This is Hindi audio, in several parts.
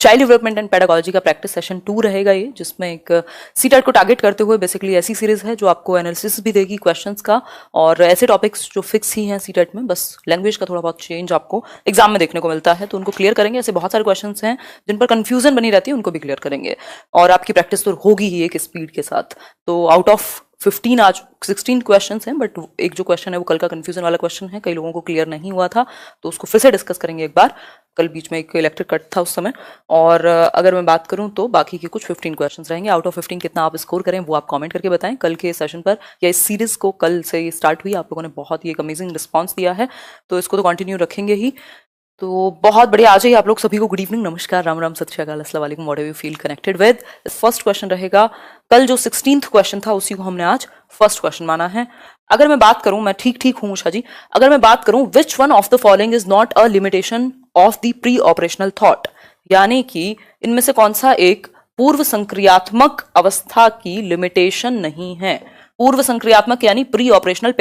चाइल्ड डेवलपमेंट एंड पेडागोलॉजी का प्रैक्टिस सेशन 2 रहेगा ये, जिसमें एक सीटेट को टारगेट करते हुए बेसिकली ऐसी सीरीज है जो आपको एनालिसिस भी देगी क्वेश्चंस का, और ऐसे टॉपिक्स जो फिक्स ही हैं सीटेट में, बस लैंग्वेज का थोड़ा बहुत चेंज आपको एग्जाम में देखने को मिलता है, तो उनको क्लियर करेंगे। ऐसे बहुत सारे क्वेश्चंस हैं जिन पर कंफ्यूजन बनी रहती है, उनको भी क्लियर करेंगे, और आपकी प्रैक्टिस तो होगी ही एक स्पीड के साथ। तो आउट ऑफ 15 आज 16 क्वेश्चंस हैं, बट एक जो क्वेश्चन है वो कल का कंफ्यूजन वाला क्वेश्चन है, कई लोगों को क्लियर नहीं हुआ था, तो उसको फिर से डिस्कस करेंगे एक बार। कल बीच में एक इलेक्ट्रिक कट था उस समय। और अगर मैं बात करूं तो बाकी के कुछ 15 क्वेश्चंस रहेंगे। आउट ऑफ 15 कितना आप स्कोर करें वो आप कमेंट करके बताएं। कल के सेशन पर या इस सीरीज को कल से स्टार्ट हुई, आप लोगों ने बहुत ही एक अमेजिंग रिस्पॉन्स दिया है, तो इसको तो कंटिन्यू रखेंगे ही। तो बहुत बढ़िया, आ जाइए आप लोग सभी को गुड इवनिंग, नमस्कार, राम राम, सत श्री अकाल, अस्सलाम वालेकुम, what ever you feel connected with. First question रहेगा, कल जो 16th क्वेश्चन था उसी को हमने आज फर्स्ट क्वेश्चन माना है। अगर मैं बात करूं, मैं ठीक हूं उषा जी, अगर मैं बात करूं which one of the following is not a limitation of the pre operational thought, यानी कि इनमें से कौन सा एक पूर्व संक्रियात्मक अवस्था की लिमिटेशन नहीं है। पूर्व संक्रियात्मक यानी प्री ऑपरेशनल,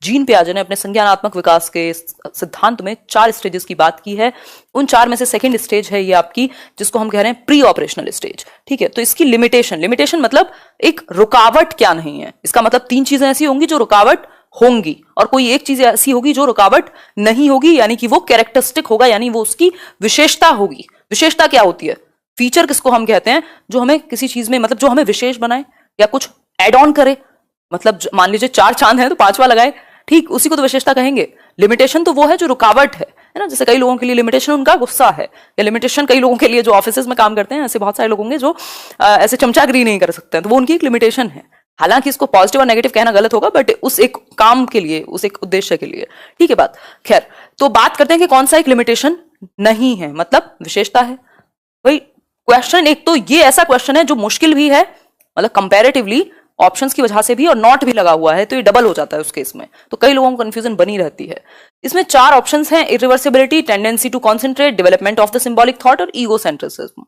जीन पियाजे ने अपने संज्ञानात्मक विकास के सिद्धांत में 4 स्टेजेस की बात की है। उन 4 में से सेकंड स्टेज है ये आपकी, जिसको हम कह रहे हैं प्री ऑपरेशनल स्टेज। ठीक है, तो इसकी लिमिटेशन मतलब एक रुकावट क्या नहीं है। इसका मतलब 3 चीजें ऐसी होंगी जो रुकावट होंगी, और कोई एक चीज ऐसी होगी जो रुकावट नहीं होगी, यानी कि वो कैरेक्टरिस्टिक होगा, यानी वो उसकी विशेषता होगी। विशेषता क्या होती है? फीचर किसको हम कहते हैं? जो हमें किसी चीज में, मतलब जो हमें विशेष बनाए या कुछ एड ऑन करे। मतलब मान लीजिए 4 चांद है तो 5वां लगाए, ठीक, उसी को तो विशेषता कहेंगे। लिमिटेशन तो वो है जो रुकावट है ना। जैसे कई लोगों के लिए लिमिटेशन उनका गुस्सा है, या लिमिटेशन कई लोगों के लिए जो ऑफिसेज में काम करते हैं, ऐसे बहुत सारे लोग होंगे जो ऐसे चमचागिरी नहीं कर सकते हैं, तो वो उनकी एक लिमिटेशन है। हालांकि इसको पॉजिटिव और नेगेटिव कहना गलत होगा, बट उस एक काम के लिए, उस एक उद्देश्य के लिए, ठीक है बात। खैर, तो बात करते हैं कि कौन सा एक लिमिटेशन नहीं है, मतलब विशेषता है। भाई क्वेश्चन एक तो ये ऐसा क्वेश्चन है जो मुश्किल भी है, मतलब कंपैरेटिवली ऑप्शंस की वजह से भी, और नॉट भी लगा हुआ है, तो ये डबल हो जाता है उस केस में, तो कई लोगों को कंफ्यूजन बनी रहती है। इसमें 4 ऑप्शंस हैं, irreversibility, tendency to concentrate, development of the symbolic thought और ईगोसेंट्रिसिज्म।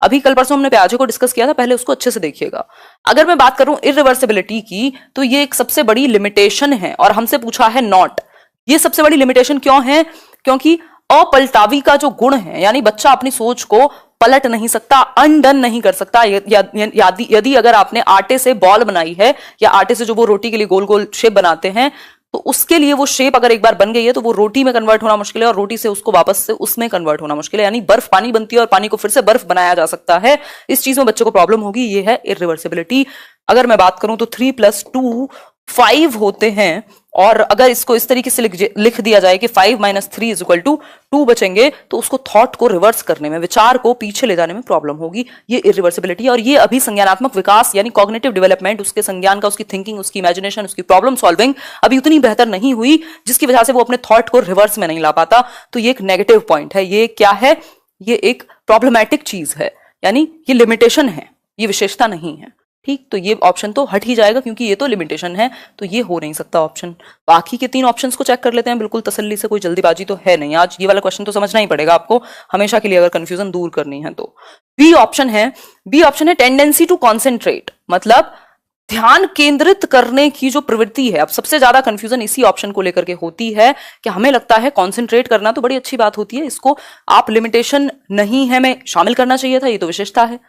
अभी कल परसों हमने पियाजे को डिस्कस किया था, पहले उसको अच्छे से देखिएगा। अगर मैं बात करूं इरिवर्सिबिलिटी की, तो ये एक सबसे बड़ी लिमिटेशन है, और हमसे पूछा है नॉट। ये सबसे बड़ी लिमिटेशन क्यों है? क्योंकि अपलटावी का जो गुण है, यानी बच्चा अपनी सोच को पलट नहीं सकता, अनडन नहीं कर सकता। यदि अगर आपने आटे से बॉल बनाई है, या आटे से जो वो रोटी के लिए गोल गोल शेप बनाते हैं, तो उसके लिए वो शेप अगर एक बार बन गई है तो वो रोटी में कन्वर्ट होना मुश्किल है, और रोटी से उसको वापस से उसमें कन्वर्ट होना मुश्किल है। यानी बर्फ पानी बनती है और पानी को फिर से बर्फ बनाया जा सकता है, इस चीज में बच्चों को प्रॉब्लम होगी, ये है इरिवर्सिबिलिटी। अगर मैं बात करूं तो 3 + 2 5 होते हैं, और अगर इसको इस तरीके से लिख दिया जाए कि 5 - 3 = 2 बचेंगे, तो उसको थॉट को रिवर्स करने में, विचार को पीछे ले जाने में प्रॉब्लम होगी। ये इरिवर्सिबिलिटी, और ये अभी संज्ञानात्मक विकास यानी कॉग्निटिव डेवलपमेंट, उसके संज्ञान का, उसकी थिंकिंग, उसकी इमेजिनेशन, उसकी प्रॉब्लम सॉल्विंग अभी उतनी बेहतर नहीं हुई, जिसकी वजह से वो अपने थॉट को रिवर्स में नहीं ला पाता। तो ये एक नेगेटिव पॉइंट है। ये क्या है? ये एक प्रॉब्लमैटिक चीज है, यानी ये लिमिटेशन है, ये विशेषता नहीं है। ठीक, तो ये ऑप्शन तो हट ही जाएगा, क्योंकि ये तो लिमिटेशन है, तो ये हो नहीं सकता ऑप्शन। बाकी के 3 ऑप्शंस को चेक कर लेते हैं बिल्कुल तसल्ली से, कोई जल्दीबाजी तो है नहीं। आज ये वाला क्वेश्चन तो समझना ही पड़ेगा आपको हमेशा के लिए, अगर कंफ्यूजन दूर करनी है तो। बी ऑप्शन है टेंडेंसी टू कॉन्सेंट्रेट, मतलब ध्यान केंद्रित करने की जो प्रवृत्ति है। अब सबसे ज्यादा कंफ्यूजन इसी ऑप्शन को लेकर के होती है कि हमें लगता है कॉन्सेंट्रेट करना तो बड़ी अच्छी बात होती है, इसको आप लिमिटेशन नहीं है में शामिल करना चाहिए था, ये तो विशेषता है।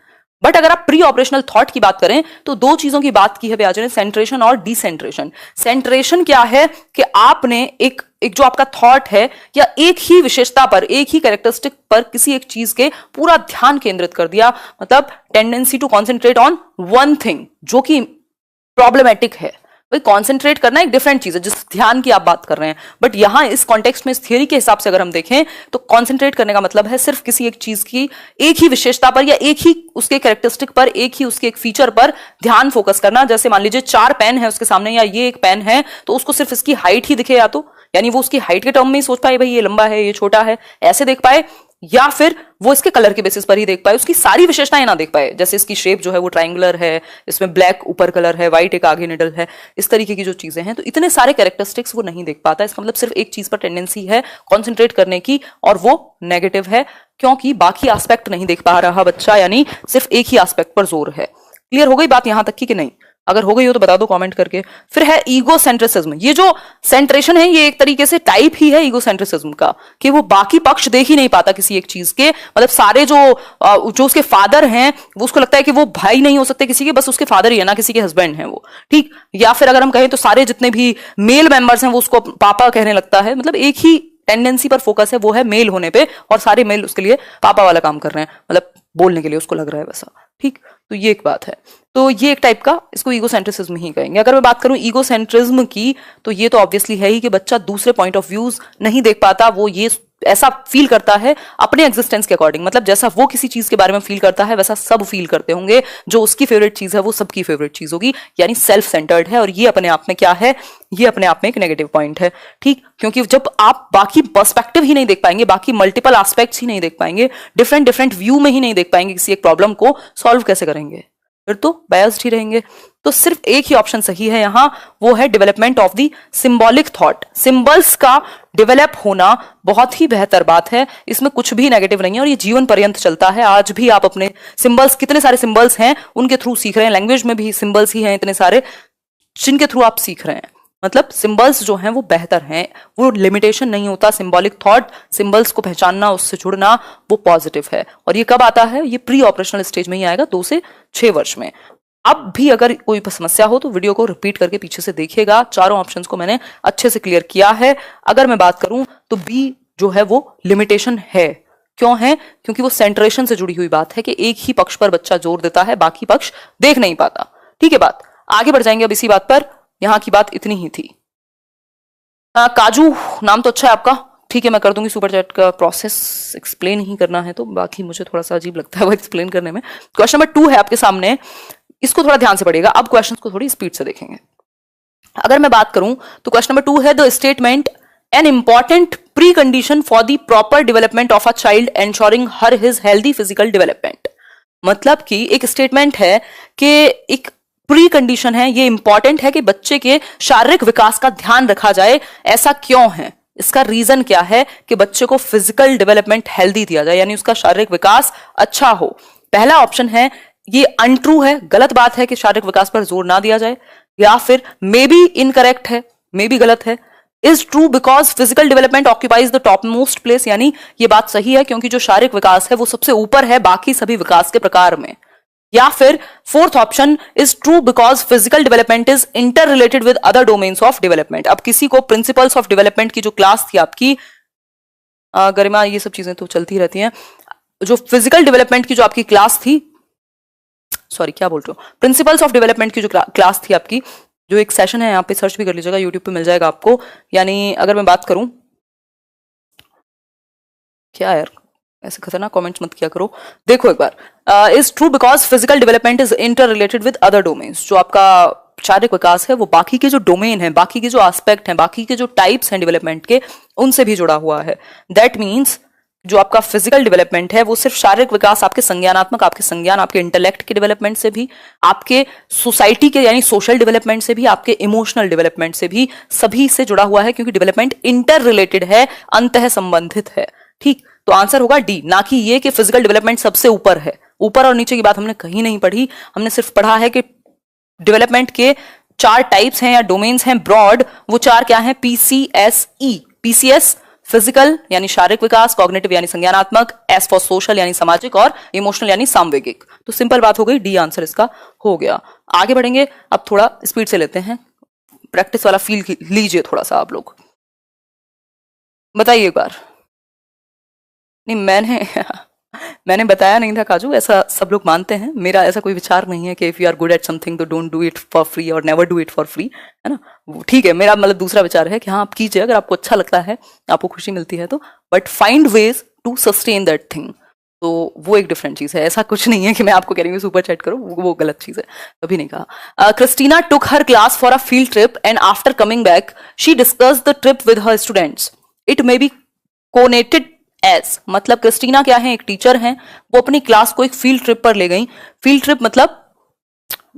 बट अगर आप प्री ऑपरेशनल थॉट की बात करें तो 2 चीजों की बात की है पियाजे ने, सेंट्रेशन और डिसेंट्रेशन। सेंट्रेशन क्या है कि आपने एक जो आपका थॉट है, या एक ही विशेषता पर, एक ही कैरेक्टरिस्टिक पर किसी एक चीज के पूरा ध्यान केंद्रित कर दिया, मतलब tendency to concentrate on one thing, जो कि प्रॉब्लमैटिक है। भाई कॉन्सेंट्रेट करना एक डिफरेंट चीज है, जिस ध्यान की आप बात कर रहे हैं, बट यहां इस कॉन्टेक्स्ट में, इस थियरी के हिसाब से अगर हम देखें तो कॉन्सेंट्रेट करने का मतलब है सिर्फ किसी एक चीज की एक ही विशेषता पर, या एक ही उसके कैरेक्टरिस्टिक पर, एक ही उसके एक फीचर पर ध्यान फोकस करना। जैसे मान लीजिए 4 पेन है उसके सामने, या ये एक पेन है, तो उसको सिर्फ इसकी हाइट ही दिखे, या तो यानी वो उसकी हाइट के टर्म में ही सोच पाए, भाई ये लंबा है, ये छोटा है, ऐसे देख पाए, या फिर वो इसके कलर के बेसिस पर ही देख पाए, उसकी सारी विशेषताएं ना देख पाए। जैसे इसकी शेप जो है वो ट्रायंगुलर है, इसमें ब्लैक ऊपर कलर है, व्हाइट एक आगे निडल है, इस तरीके की जो चीजें हैं, तो इतने सारे कैरेक्टरिस्टिक्स वो नहीं देख पाता। इसका मतलब सिर्फ एक चीज पर टेंडेंसी है कॉन्सेंट्रेट करने की, और वो नेगेटिव है, क्योंकि बाकी एस्पेक्ट नहीं देख पा रहा बच्चा, यानी सिर्फ एक ही एस्पेक्ट पर जोर है। क्लियर हो गई बात यहां तक की कि नहीं? अगर हो गई हो तो बता दो कमेंट करके। फिर है ईगो सेंट्रिसिज्म। ये जो सेंट्रेशन है ये एक तरीके से टाइप ही है ईगो सेंट्रिसिज्म का, कि वो बाकी पक्ष देख ही नहीं पाता किसी एक चीज के। मतलब सारे जो उसके फादर हैं वो उसको लगता है कि वो भाई नहीं हो सकते किसी के, बस उसके फादर ही है ना, किसी के हस्बैंड हैं वो, ठीक। या फिर अगर हम कहें तो सारे जितने भी मेल मेंबर्स हैं वो उसको पापा कहने लगता है। मतलब एक ही टेंडेंसी पर फोकस है, वो है मेल होने पे, और सारे मेल उसके लिए पापा वाला काम कर रहे हैं, मतलब बोलने के लिए उसको लग रहा है वैसा, ठीक। तो ये एक बात है। तो ये एक टाइप का, इसको ईगोसेंट्रिज्म ही कहेंगे। अगर मैं बात करूं ईगोसेंट्रिज्म की, तो ये तो ऑब्वियसली है ही कि बच्चा दूसरे पॉइंट ऑफ व्यूज नहीं देख पाता, वो ये ऐसा फील करता है अपने एग्जिस्टेंस के अकॉर्डिंग। मतलब जैसा वो किसी चीज के बारे में फील करता है वैसा सब फील करते होंगे, जो उसकी फेवरेट चीज है वो सबकी फेवरेट चीज होगी, यानी सेल्फ सेंटर्ड है। और ये अपने आप में क्या है, ये अपने आप में एक नेगेटिव पॉइंट है, ठीक। क्योंकि जब आप बाकी पर्सपेक्टिव ही नहीं देख पाएंगे, बाकी मल्टीपल एस्पेक्ट्स ही नहीं देख पाएंगे, डिफरेंट डिफरेंट व्यू में ही नहीं देख पाएंगे किसी एक प्रॉब्लम को, सॉल्व कैसे करेंगे? फिर तो बायस्ड ही रहेंगे। तो सिर्फ एक ही ऑप्शन सही है यहां, वो है development of the symbolic thought. Symbols का डेवलप होना बहुत ही बेहतर बात है, इसमें कुछ भी नेगेटिव नहीं है, और ये जीवन पर्यंत चलता है। आज भी आप अपने सिंबल्स, कितने सारे सिंबल्स हैं उनके थ्रू सीख रहे हैं। लैंग्वेज में भी सिंबल्स ही हैं इतने सारे जिनके थ्रू आप सीख रहे हैं। मतलब सिंबल्स जो हैं वो बेहतर हैं, वो लिमिटेशन नहीं होता। सिंबॉलिक थॉट, सिंबल्स को पहचानना, उससे जुड़ना, वो पॉजिटिव है। और ये कब आता है? ये प्री ऑपरेशनल स्टेज में ही आएगा, 2 से 6 वर्ष में। अब भी अगर कोई समस्या हो तो वीडियो को रिपीट करके पीछे से देखिएगा। चारों ऑप्शंस को मैंने अच्छे से क्लियर किया है। अगर मैं बात करूं तो बी जो है वो लिमिटेशन है। क्यों है? क्योंकि वो सेंट्रेशन से जुड़ी हुई बात है कि एक ही पक्ष पर बच्चा जोर देता है, बाकी पक्ष देख नहीं पाता। ठीक है बात, आगे बढ़ जाएंगे अब इसी बात पर। यहां की बात इतनी ही थी। काजू नाम तो अच्छा है आपका, ठीक है, मैं कर दूंगी सुपर चैट का प्रोसेस। एक्सप्लेन ही करना है तो बाकी मुझे थोड़ा सा अजीब लगता है वो एक्सप्लेन करने में। क्वेश्चन नंबर 2 है आपके सामने, इसको थोड़ा ध्यान से पढ़िएगा। अब क्वेश्चन को थोड़ी स्पीड से देखेंगे। अगर मैं बात करूं तो क्वेश्चन नंबर 2 है the statement an important pre condition for the proper development of a child ensuring her his healthy physical development. मतलब कि एक स्टेटमेंट है कि एक प्री कंडीशन है, ये इंपॉर्टेंट है कि बच्चे के शारीरिक विकास का ध्यान रखा जाए। ऐसा क्यों है? इसका रीजन क्या है कि बच्चे को फिजिकल डेवलपमेंट हेल्दी दिया जाए, यानी उसका शारीरिक विकास अच्छा हो। पहला ऑप्शन है ये अनट्रू है, गलत बात है कि शारीरिक विकास पर जोर ना दिया जाए, या फिर मे बी इनकरेक्ट है, मे बी गलत है। Is true because physical development occupies the top most place, यानी ये बात सही है क्योंकि जो शारीरिक विकास है वो सबसे ऊपर है बाकी सभी विकास के प्रकार में। या फिर fourth option is true because physical development is inter related with other domains of development. अब किसी को प्रिंसिपल्स ऑफ डेवलपमेंट की जो क्लास थी आपकी, गरिमा ये सब चीजें तो चलती रहती हैं, जो फिजिकल डेवलपमेंट की जो आपकी क्लास थी, सॉरी क्या बोल रहे हो, प्रिंसिपल्स ऑफ डेवलपमेंट की जो क्लास थी आपकी, जो एक सेशन है यहाँ पे सर्च भी कर लीजिएगा, यूट्यूब पे मिल जाएगा आपको। यानी अगर मैं बात करूं, क्या यार ऐसे खतरनाक कमेंट्स मत किया करो। देखो एक बार, is true because physical development is inter related with other domains. जो आपका शारीरिक विकास है वो बाकी के जो डोमेन है, बाकी के जो एस्पेक्ट हैं, बाकी के जो टाइप्स हैं डेवलपमेंट के, उनसे भी जुड़ा हुआ है। दैट मीन्स जो आपका फिजिकल डेवलपमेंट है वो सिर्फ शारीरिक विकास, आपके संज्ञानात्मक, आपके संज्ञान, आपके इंटेलेक्ट के डेवलपमेंट से भी, आपके सोसाइटी के यानी सोशल डेवलपमेंट से भी, आपके इमोशनल डेवलपमेंट से भी, सभी से जुड़ा हुआ है, क्योंकि डेवलपमेंट इंटर रिलेटेड है, अंतः संबंधित है। ठीक, तो आंसर होगा डी, ना कि ये कि फिजिकल डेवलपमेंट सबसे ऊपर है। ऊपर और नीचे की बात हमने कहीं नहीं पढ़ी, हमने सिर्फ पढ़ा है कि डेवलपमेंट के 4 टाइप्स हैं या डोमेन्स हैं ब्रॉड। वो 4 क्या हैं? PCSE, PCS फिजिकल यानी शारीरिक विकास, कॉग्निटिव यानी संज्ञानात्मक, S फॉर सोशल यानी सामाजिक, और इमोशनल यानी सामवेगिक। तो सिंपल बात हो गई, डी आंसर इसका हो गया। आगे बढ़ेंगे, अब थोड़ा स्पीड से लेते हैं, प्रैक्टिस वाला फील लीजिए थोड़ा सा आप लोग। बताइए एक बार। नहीं मैंने बताया नहीं था काजू, ऐसा सब लोग मानते हैं। मेरा ऐसा कोई विचार नहीं है कि if you are good at something तो don't do it for free और never do it for free, है ना। ठीक है, मेरा मतलब दूसरा विचार है कि हाँ आप कीजिए अगर आपको अच्छा लगता है, आपको खुशी मिलती है तो, but find ways to sustain that thing. तो वो एक डिफरेंट चीज है। ऐसा कुछ नहीं है कि मैं आपको कह रही हूँ सुपर चैट करो, वो गलत चीज है, कभी नहीं कहा। Christina took her class for a field trip and after coming back she discuss the trip with her students. It may be connected as, मतलब क्रिस्टीना क्या है, एक टीचर हैं, वो अपनी क्लास को एक फील्ड ट्रिप पर ले गई। फील्ड ट्रिप मतलब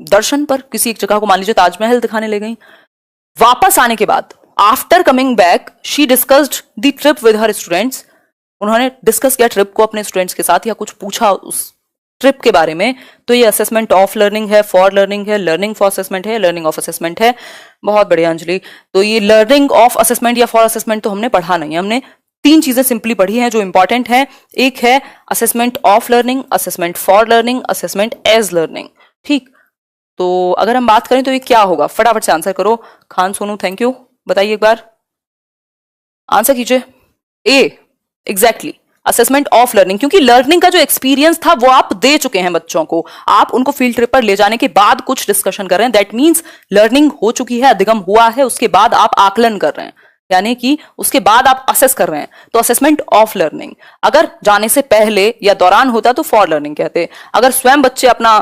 दर्शन पर, किसी एक जगह को, मान लीजिए ताजमहल दिखाने ले गई। वापस आने के बाद after coming back she discussed the trip with her students. उन्होंने डिस्कस किया ट्रिप को अपने स्टूडेंट्स के साथ, या कुछ पूछा उस स्ट्रिप के बारे में, तो ये असेसमेंट ऑफ लर्निंग है, फॉर लर्निंग है, लर्निंग फॉर असेसमेंट है, लर्निंग ऑफ असेसमेंट है। बहुत बढ़िया अंजलि। तो ये लर्निंग ऑफ असेसमेंट या फॉर असेसमेंट तो हमने पढ़ा नहीं है, हमने 3 चीजें सिंपली पढ़ी हैं जो इंपॉर्टेंट है। एक है assessment of learning, assessment for learning, assessment as learning. ठीक, तो अगर हम बात करें तो ये क्या होगा, फटाफट से आंसर करो। खान सोनू थैंक यू, बताइए एक बार, आंसर कीजिए। ए, एग्जैक्टली, असेसमेंट ऑफ लर्निंग, क्योंकि लर्निंग का जो एक्सपीरियंस था वो आप दे चुके हैं बच्चों को, आप उनको फील्ड ट्रिप पर ले जाने के बाद कुछ डिस्कशन कर रहे हैं, दैट मीन्स लर्निंग हो चुकी है, अधिगम हुआ है, उसके बाद आप आकलन कर रहे हैं, यानी कि उसके बाद आप असेस कर रहे हैं, तो असेसमेंट ऑफ लर्निंग। अगर जाने से पहले या दौरान होता तो फॉर लर्निंग कहते, अगर स्वयं बच्चे अपना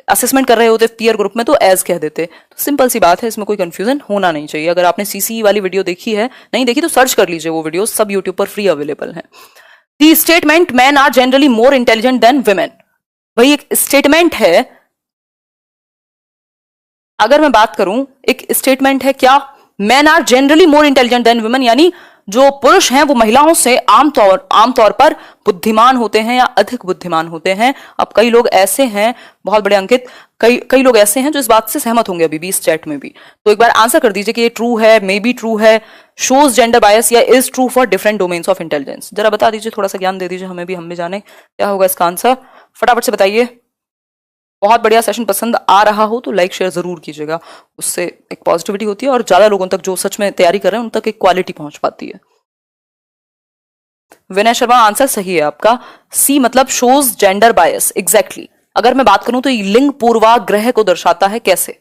असेसमेंट कर रहे होते पीयर ग्रुप में तो एज कह देते। तो सिंपल सी बात है, इसमें कोई कंफ्यूजन होना नहीं चाहिए। अगर आपने सीसी वाली वीडियो देखी है, नहीं देखी तो सर्च कर लीजिए, वो वीडियो सब यूट्यूब पर फ्री अवेलेबल है। The statement men are generally more intelligent than women, वही एक स्टेटमेंट है। अगर मैं बात करूं, एक स्टेटमेंट है क्या, man are generally more intelligent than women, यानी जो पुरुष हैं वो महिलाओं से आमतौर पर बुद्धिमान होते हैं या अधिक बुद्धिमान होते हैं। अब कई लोग ऐसे हैं, बहुत बड़े अंकित, कई लोग ऐसे हैं जो इस बात से सहमत होंगे अभी भी इस चैट में भी। तो एक बार आंसर कर दीजिए कि ये ट्रू है, मे बी ट्रू है, शोज जेंडर बायस, या is true for different domains of intelligence. जरा बता दीजिए, थोड़ा सा ज्ञान दे दीजिए हमें भी, हम भी जाने क्या होगा इसका आंसर। फटाफट से बताइए। बहुत बढ़िया, सेशन पसंद आ रहा हो तो लाइक शेयर जरूर कीजिएगा, उससे एक पॉजिटिविटी होती है और ज्यादा लोगों तक जो सच में तैयारी कर रहे हैं उन तक एक क्वालिटी पहुंच पाती है। विनय शर्मा, आंसर सही है आपका, सी मतलब शोज जेंडर बायस, एग्जैक्टली। अगर मैं बात करूं तो ये लिंग पूर्वाग्रह को दर्शाता है। कैसे,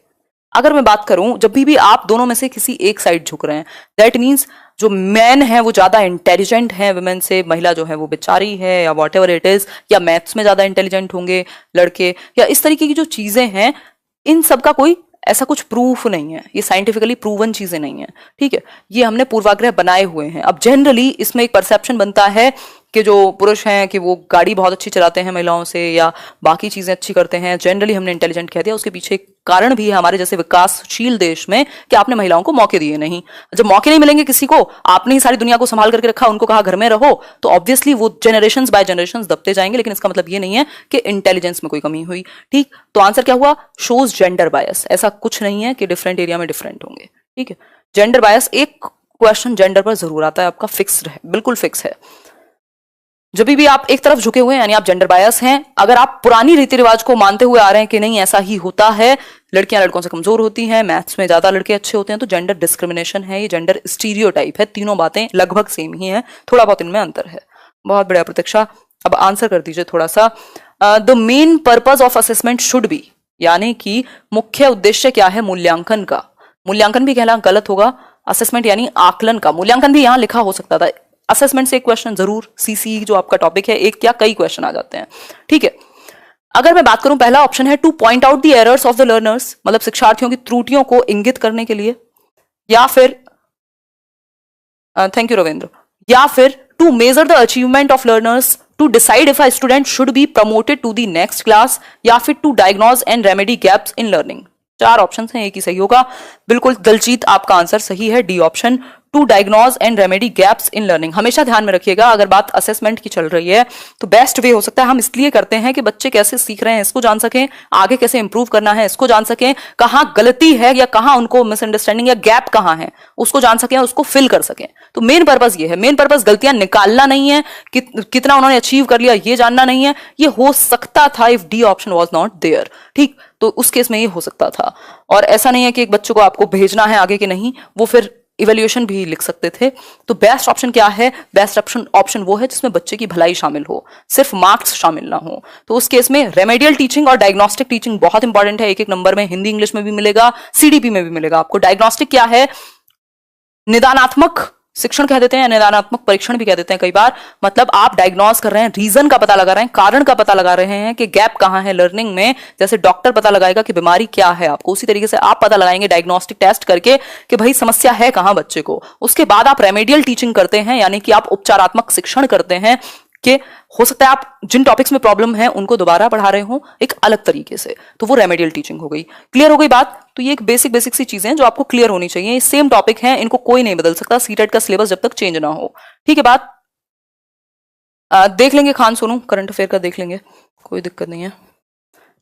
अगर मैं बात करूं, जब भी आप दोनों में से किसी एक साइड झुक रहे हैं, दैट मीन्स जो मैन है वो ज्यादा इंटेलिजेंट है वुमेन से, महिला जो है वो बेचारी है, या वॉट एवर इट इज, या मैथ्स में ज्यादा इंटेलिजेंट होंगे लड़के, या इस तरीके की जो चीजें हैं, इन सब का कोई ऐसा कुछ प्रूफ नहीं है, ये साइंटिफिकली प्रूवन चीजें नहीं है। ठीक है, ये हमने पूर्वाग्रह बनाए हुए हैं। अब जनरली इसमें एक परसेप्शन बनता है कि जो पुरुष हैं कि वो गाड़ी बहुत अच्छी चलाते हैं महिलाओं से, या बाकी चीजें अच्छी करते हैं, जनरली हमने इंटेलिजेंट कह दिया। उसके पीछे एक कारण भी है हमारे जैसे विकासशील देश में कि आपने महिलाओं को मौके दिए नहीं। जब मौके नहीं मिलेंगे किसी को, आपने ही सारी दुनिया को संभाल करके रखा, उनको कहा घर में रहो, तो ऑब्वियसली वो जनरेशंस बाय जनरेशंस दबते जाएंगे। लेकिन इसका मतलब ये नहीं है कि इंटेलिजेंस में कोई कमी हुई। ठीक, तो आंसर क्या हुआ, शोज जेंडर बायस। ऐसा कुछ नहीं है कि डिफरेंट एरिया में डिफरेंट होंगे। ठीक है, जेंडर बायस, एक क्वेश्चन जेंडर पर जरूर आता है आपका, फिक्स्ड है, बिल्कुल फिक्स है। जब भी आप एक तरफ झुके हुए हैं यानी आप जेंडर बायस हैं। अगर आप पुरानी रीति रिवाज को मानते हुए आ रहे हैं कि नहीं ऐसा ही होता है, लड़कियां लड़कों से कमजोर होती हैं, मैथ्स में ज्यादा लड़के अच्छे होते हैं, तो जेंडर डिस्क्रिमिनेशन है, ये जेंडर स्टीरियोटाइप है। तीनों बातें लगभग सेम ही हैं, थोड़ा बहुत इनमें अंतर है। बहुत बढ़िया प्रतीक्षा, अब आंसर कर दीजिए थोड़ा सा। The main purpose of assessment should be, यानी कि मुख्य उद्देश्य क्या है मूल्यांकन का। मूल्यांकन भी कहना गलत होगा, असेसमेंट यानी आकलन का, मूल्यांकन भी यहां लिखा हो सकता था। असेसमेंट से एक क्वेश्चन जरूर, सीसी जो आपका टॉपिक है, एक क्या कई क्वेश्चन आ जाते हैं। ठीक है, अगर मैं बात करूं, पहला ऑप्शन है two point out the errors of the learners, मतलब शिक्षार्थियों की त्रुटियों को इंगित करने के लिए, या फिर थैंक यू रविंद्र, या फिर to measure the achievement of learners, to decide if a student should be promoted to the next class, या फिर to diagnose and remedy gaps in learning. 4 option हैं, एक ही सही होगा। बिल्कुल दलजीत, आपका आंसर सही है, D option, to diagnose and remedy gaps in learning. हमेशा ध्यान में रखिएगा, अगर बात असेसमेंट की चल रही है तो बेस्ट वे हो सकता है, हम इसलिए करते हैं कि बच्चे कैसे सीख रहे हैं इसको जान सकें, आगे कैसे इंप्रूव करना है इसको जान सकें, कहाँ गलती है या कहाँ उनको मिसअंडरस्टैंडिंग या गैप कहाँ है उसको जान सकें, उसको फिल कर सकें। तो मेन पर्पज ये है, मेन पर्पज गलतियां निकालना नहीं है, कितना उन्होंने अचीव कर लिया ये जानना नहीं है। ये हो सकता था if D option was not there. ठीक, तो उस केस में ये हो सकता था, और ऐसा नहीं है कि एक बच्चे को आपको भेजना है आगे के नहीं, वो फिर इवैल्यूएशन भी लिख सकते थे। तो बेस्ट ऑप्शन क्या है, बेस्ट ऑप्शन वो है जिसमें बच्चे की भलाई शामिल हो, सिर्फ मार्क्स शामिल ना हो। तो उस केस में रेमेडियल टीचिंग और डायग्नोस्टिक टीचिंग बहुत इंपॉर्टेंट है। एक नंबर में हिंदी इंग्लिश में भी मिलेगा, सीडीपी में भी मिलेगा आपको। डायग्नोस्टिक क्या है, निदानात्मक शिक्षण कह देते हैं, निदानात्मक परीक्षण भी कह देते हैं कई बार। मतलब आप डायग्नोज कर रहे हैं, रीजन का पता लगा रहे हैं, कारण का पता लगा रहे हैं कि गैप कहां है लर्निंग में। जैसे डॉक्टर पता लगाएगा कि बीमारी क्या है आपको, उसी तरीके से आप पता लगाएंगे डायग्नोस्टिक टेस्ट करके कि भाई समस्या है कहां बच्चे को। उसके बाद आप रेमेडियल टीचिंग करते हैं, यानी कि आप उपचारात्मक शिक्षण करते हैं कि हो सकता है आप जिन टॉपिक्स में प्रॉब्लम है उनको दोबारा पढ़ा रहे हो एक अलग तरीके से, तो वो रेमेडियल टीचिंग हो गई। क्लियर हो गई बात? तो ये एक बेसिक सी चीजें हैं जो आपको क्लियर होनी चाहिए। ये सेम टॉपिक हैं, इनको कोई नहीं बदल सकता, सीटेट का सिलेबस जब तक चेंज ना हो। ठीक है बात? देख लेंगे खान सोनू, करंट अफेयर का देख लेंगे, कोई दिक्कत नहीं है।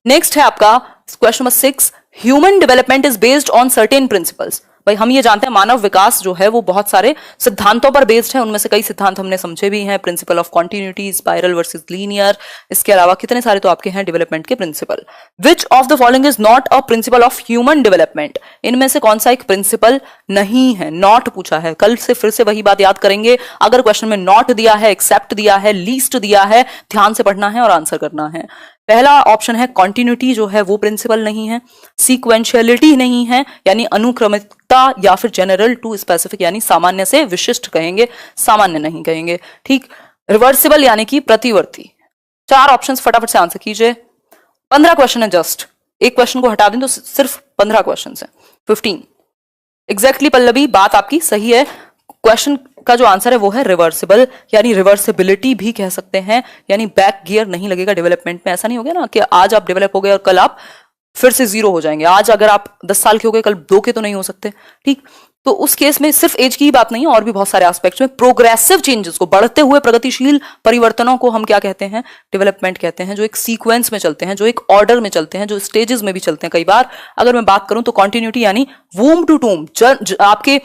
नेक्स्ट है आपका question number 6, human development is based on certain principles. भाई हम ये जानते हैं मानव विकास जो है वो बहुत सारे सिद्धांतों पर बेस्ड है, उनमें से कई सिद्धांत हमने समझे भी हैं, principle of continuity, spiral versus linear, इसके अलावा कितने सारे तो आपके हैं डेवलपमेंट के principle. Which of the following is not a principle of human development, इनमें से कौन सा एक प्रिंसिपल नहीं है, नॉट पूछा है। कल से फिर से वही बात याद करेंगे, अगर क्वेश्चन में नॉट दिया है, एक्सेप्ट दिया है, लीस्ट दिया है, ध्यान से पढ़ना है और आंसर करना है। पहला ऑप्शन है कॉन्टिन्यूटी जो है वो प्रिंसिपल नहीं है, सीक्वेंशियलिटी नहीं है यानी अनुक्रमिकता, या फिर जनरल टू स्पेसिफिक यानी सामान्य से विशिष्ट कहेंगे, सामान्य नहीं कहेंगे, ठीक। रिवर्सिबल यानी कि प्रतिवर्ती। 4 ऑप्शंस फटाफट से आंसर कीजिए। 15 क्वेश्चन है, जस्ट एक क्वेश्चन को हटा दें तो सिर्फ 15 क्वेश्चन है, 15 एग्जैक्टली। पल्लवी बात आपकी सही है, क्वेश्चन का जो आंसर है वो है रिवर्सिबल, यानी रिवर्सिबिलिटी भी कह सकते हैं, यानी बैक गियर नहीं लगेगा डेवलपमेंट में। ऐसा नहीं हो गया ना कि आज आप डेवलप हो गए और कल आप फिर से 0 हो जाएंगे। आज अगर आप 10 साल के हो गए, कल 2 के तो नहीं हो सकते, ठीक। तो उस केस में सिर्फ एज की ही बात नहीं है, और भी बहुत सारे एस्पेक्ट्स में प्रोग्रेसिव चेंजेस को, बढ़ते हुए प्रगतिशील परिवर्तनों को हम क्या कहते हैं, डेवलपमेंट कहते हैं, जो एक सीक्वेंस में चलते हैं, जो एक ऑर्डर में चलते हैं, जो स्टेजेस में भी चलते हैं। कई बार अगर मैं बात करूं तो कॉन्टिन्यूटी यानी वूम टू टूम, आपके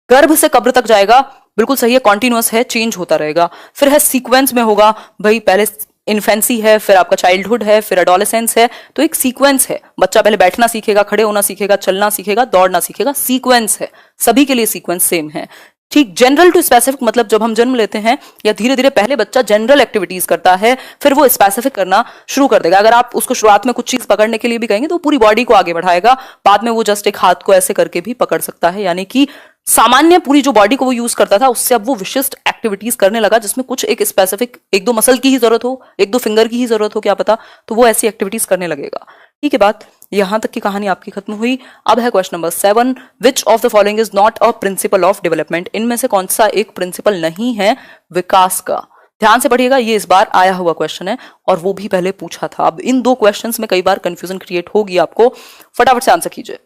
गर्भ से कब्र तक जाएगा, बिल्कुल सही है, कॉन्टिन्यूअस है, चेंज होता रहेगा। फिर है सीक्वेंस में होगा, भाई पहले इन्फेंसी है, फिर आपका चाइल्डहुड है, फिर एडोलेसेंस है, तो एक सीक्वेंस है। बच्चा पहले बैठना सीखेगा, खड़े होना सीखेगा, चलना सीखेगा, दौड़ना सीखेगा, सीक्वेंस है। सभी के लिए सीक्वेंस सेम है, ठीक। जनरल टू स्पेसिफिक मतलब जब हम जन्म लेते हैं या धीरे धीरे पहले बच्चा जनरल एक्टिविटीज करता है, फिर वो स्पेसिफिक करना शुरू कर देगा। अगर आप उसको शुरुआत में कुछ चीज पकड़ने के लिए भी कहेंगे तो पूरी बॉडी को आगे बढ़ाएगा, बाद में वो जस्ट एक हाथ को ऐसे करके भी पकड़ सकता है, यानी कि सामान्य पूरी जो बॉडी को वो यूज करता था उससे अब वो विशिष्ट एक्टिविटीज करने लगा, जिसमें कुछ एक स्पेसिफिक, एक दो मसल की ही जरूरत हो, एक दो फिंगर की ही जरूरत हो, क्या पता, तो वो ऐसी एक्टिविटीज करने लगेगा, ठीक है। बात यहां तक की कहानी आपकी खत्म हुई। अब है question number 7, which of the following is not a principle of development, इनमें से कौन सा एक प्रिंसिपल नहीं है विकास का। ध्यान से पढ़िएगा, ये इस बार आया हुआ क्वेश्चन है और वो भी पहले पूछा था। अब इन 2 क्वेश्चंस में कई बार कंफ्यूजन क्रिएट होगी आपको, फटाफट से आंसर कीजिए।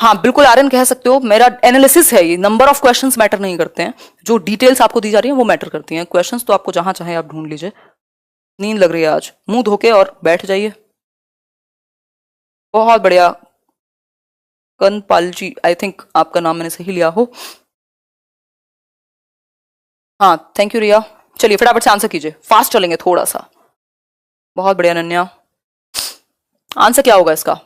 हाँ बिल्कुल आर्यन कह सकते हो, मेरा एनालिसिस है ये, नंबर ऑफ क्वेश्चंस मैटर नहीं करते हैं, जो डिटेल्स आपको दी जा रही है वो मैटर करती हैं। क्वेश्चंस तो आपको जहां चाहे आप ढूंढ लीजिए। नींद लग रही है आज, मुंह धोके और बैठ जाइए। बहुत बढ़िया कनपाल जी, आई थिंक आपका नाम मैंने सही लिया हो। हाँ थैंक यू रिया। चलिए फटाफट से आंसर कीजिए, फास्ट चलेंगे थोड़ा सा। बहुत बढ़िया अनन्या, आंसर क्या होगा इसका?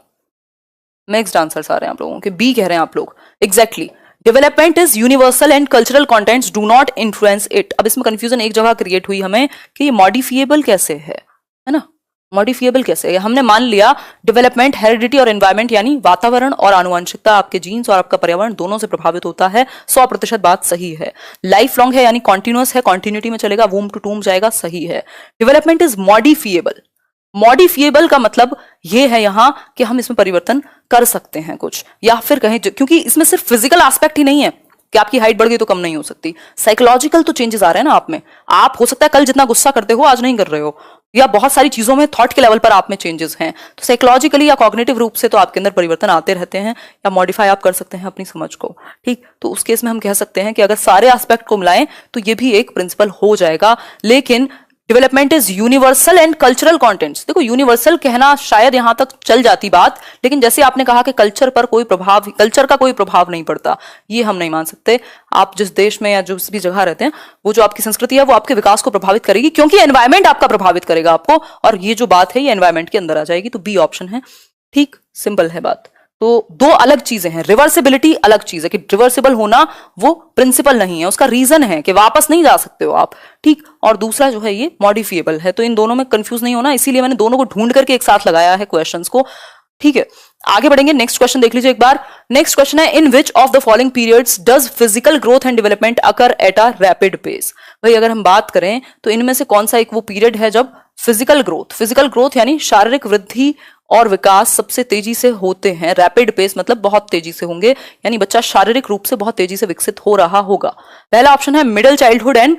मिक्स्ड आंसर्स आ रहे हैं आप लोगों के, बी कह रहे हैं आप लोग। Exactly, development is universal and cultural contents do not influence it. अब इसमें कंफ्यूजन एक जगह क्रिएट हुई हमें कि ये मॉडिफिएबल कैसे है ना, मॉडिफिएबल कैसे है। हमने मान लिया डेवलपमेंट हेरिडिटी और एनवायरमेंट यानी वातावरण और आनुवंशिकता, आपके जीन्स और आपका पर्यावरण दोनों से प्रभावित होता है, 100% बात सही है। लाइफ लॉन्ग है यानी कॉन्टिन्यूअस है, कॉन्टिन्यूटी में चलेगा, वूम टू टूम जाएगा, सही है। डेवलपमेंट इज मॉडिफिएबल, मॉडिफिएबल का मतलब ये है यहां कि हम इसमें परिवर्तन कर सकते हैं कुछ, या फिर कहें क्योंकि इसमें सिर्फ फिजिकल एस्पेक्ट ही नहीं है कि आपकी हाइट बढ़ गई तो कम नहीं हो सकती, साइकोलॉजिकल तो चेंजेस आ रहे हैं ना आप में। आप हो सकता है कल जितना गुस्सा करते हो आज नहीं कर रहे हो, या बहुत सारी चीजों में थॉट के लेवल पर आप में चेंजेस हैं, तो साइकोलॉजिकली या कॉग्निटिव रूप से तो आपके अंदर परिवर्तन आते रहते हैं, या मॉडिफाई आप कर सकते हैं अपनी समझ को, ठीक। तो उस केस में हम कह सकते हैं कि अगर सारे एस्पेक्ट को मिलाएं तो ये भी एक प्रिंसिपल हो जाएगा। लेकिन development is universal and cultural contents, देखो यूनिवर्सल कहना शायद यहां तक चल जाती बात, लेकिन जैसे आपने कहा कि कल्चर पर कोई प्रभाव, कल्चर का कोई प्रभाव नहीं पड़ता, ये हम नहीं मान सकते। आप जिस देश में या जिस भी जगह रहते हैं, वो जो आपकी संस्कृति है वो आपके विकास को प्रभावित करेगी, क्योंकि एनवायरमेंट आपका प्रभावित करेगा आपको, और ये जो बात है ये एनवायरमेंट के अंदर आ जाएगी, तो बी ऑप्शन है, ठीक। सिंपल है बात। तो 2 अलग चीजें हैं, रिवर्सिबिलिटी अलग चीज है कि रिवर्सिबल होना वो प्रिंसिपल नहीं है, उसका रीजन है कि वापस नहीं जा सकते हो आप, ठीक। और दूसरा जो है ये मॉडिफिएबल है, तो इन दोनों में कंफ्यूज नहीं होना, इसीलिए मैंने दोनों को ढूंढ करके एक साथ लगाया है क्वेश्चंस को, ठीक है। आगे बढ़ेंगे, नेक्स्ट क्वेश्चन देख लीजिए एक बार। नेक्स्ट क्वेश्चन है, in which of the following periods does physical growth and development occur at a rapid pace. भाई अगर हम बात करें तो इनमें से कौन सा एक वो पीरियड है जब फिजिकल ग्रोथ यानी शारीरिक वृद्धि और विकास सबसे तेजी से होते हैं। रैपिड पेस मतलब बहुत तेजी से होंगे, यानी बच्चा शारीरिक रूप से बहुत तेजी से विकसित हो रहा होगा। पहला ऑप्शन है मिडिल चाइल्डहुड एंड